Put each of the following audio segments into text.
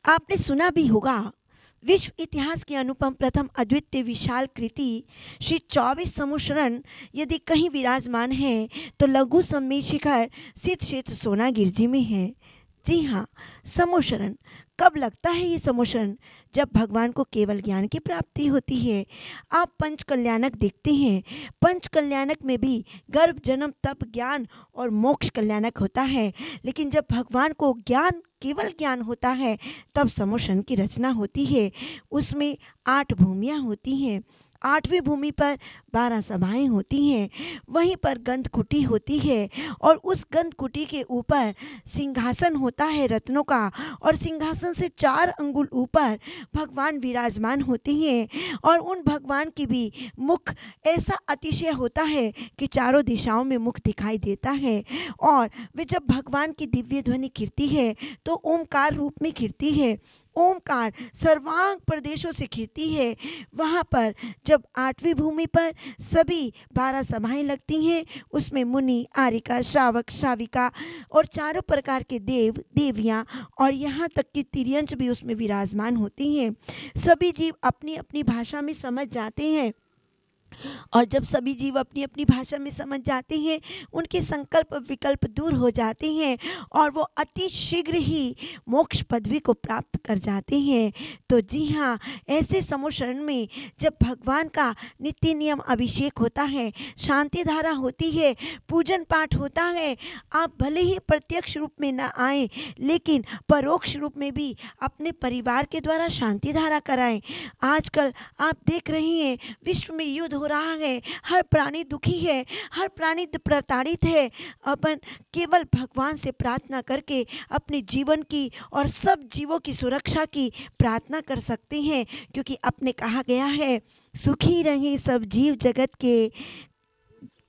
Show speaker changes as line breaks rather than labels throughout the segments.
आपने सुना भी होगा, विश्व इतिहास की अनुपम प्रथम अद्वितीय विशाल कृति श्री 24 समुशरण यदि कहीं विराजमान है तो लघु सम्मेद शिखर सिद्ध क्षेत्र सोनागिर जी में है। जी हाँ, समोशरण कब लगता है ये समोशरण? जब भगवान को केवल ज्ञान की प्राप्ति होती है। आप पंच कल्याणक देखते हैं, पंच कल्याणक में भी गर्भ जन्म तप ज्ञान और मोक्ष कल्याणक होता है, लेकिन जब भगवान को ज्ञान केवल ज्ञान होता है तब समोशन की रचना होती है। उसमें 8 भूमियाँ होती हैं, 8वीं भूमि पर 12 सभाएं होती हैं, वहीं पर गंध कुटी होती है और उस गंध कुटी के ऊपर सिंहासन होता है रत्नों का, और सिंहासन से 4 अंगुल ऊपर भगवान विराजमान होते हैं और उन भगवान की भी मुख ऐसा अतिशय होता है कि चारों दिशाओं में मुख दिखाई देता है। और वे जब भगवान की दिव्य ध्वनि खिरती है तो ओमकार रूप में खिरती है। ओमकार सर्वांग प्रदेशों से खिरती है। वहाँ पर जब 8वीं भूमि पर सभी 12 सभाएं लगती हैं, उसमें मुनि आरिका श्रावक श्राविका और चारों प्रकार के देव देवियाँ और यहाँ तक कि तिर्यंच भी उसमें विराजमान होती हैं। सभी जीव अपनी अपनी भाषा में समझ जाते हैं, और जब सभी जीव अपनी अपनी भाषा में समझ जाते हैं, उनके संकल्प विकल्प दूर हो जाते हैं और वो अति शीघ्र ही मोक्ष पदवी को प्राप्त कर जाते हैं। तो जी हाँ, ऐसे समोशरण में जब भगवान का नित्य नियम अभिषेक होता है, शांति धारा होती है, पूजन पाठ होता है, आप भले ही प्रत्यक्ष रूप में ना आए लेकिन परोक्ष रूप में भी अपने परिवार के द्वारा शांति धारा कराएं। आजकल आप देख रही हैं, विश्व में युद्ध हो रहा है, हर प्राणी दुखी है, हर प्राणी प्रताड़ित है। अपन केवल भगवान से प्रार्थना करके अपने जीवन की और सब जीवों की सुरक्षा की प्रार्थना कर सकते हैं, क्योंकि अपने कहा गया है, सुखी रहे सब जीव जगत के,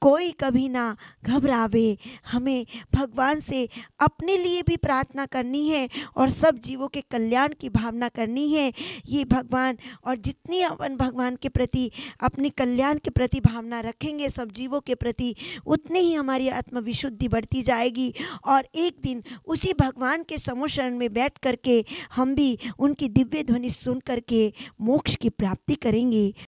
कोई कभी ना घबरावे। हमें भगवान से अपने लिए भी प्रार्थना करनी है और सब जीवों के कल्याण की भावना करनी है। ये भगवान, और जितनी अपन भगवान के प्रति अपने कल्याण के प्रति भावना रखेंगे सब जीवों के प्रति, उतनी ही हमारी आत्मविशुद्धि बढ़ती जाएगी और एक दिन उसी भगवान के समोशरण में बैठ करके हम भी उनकी दिव्य ध्वनि सुन करके मोक्ष की प्राप्ति करेंगे।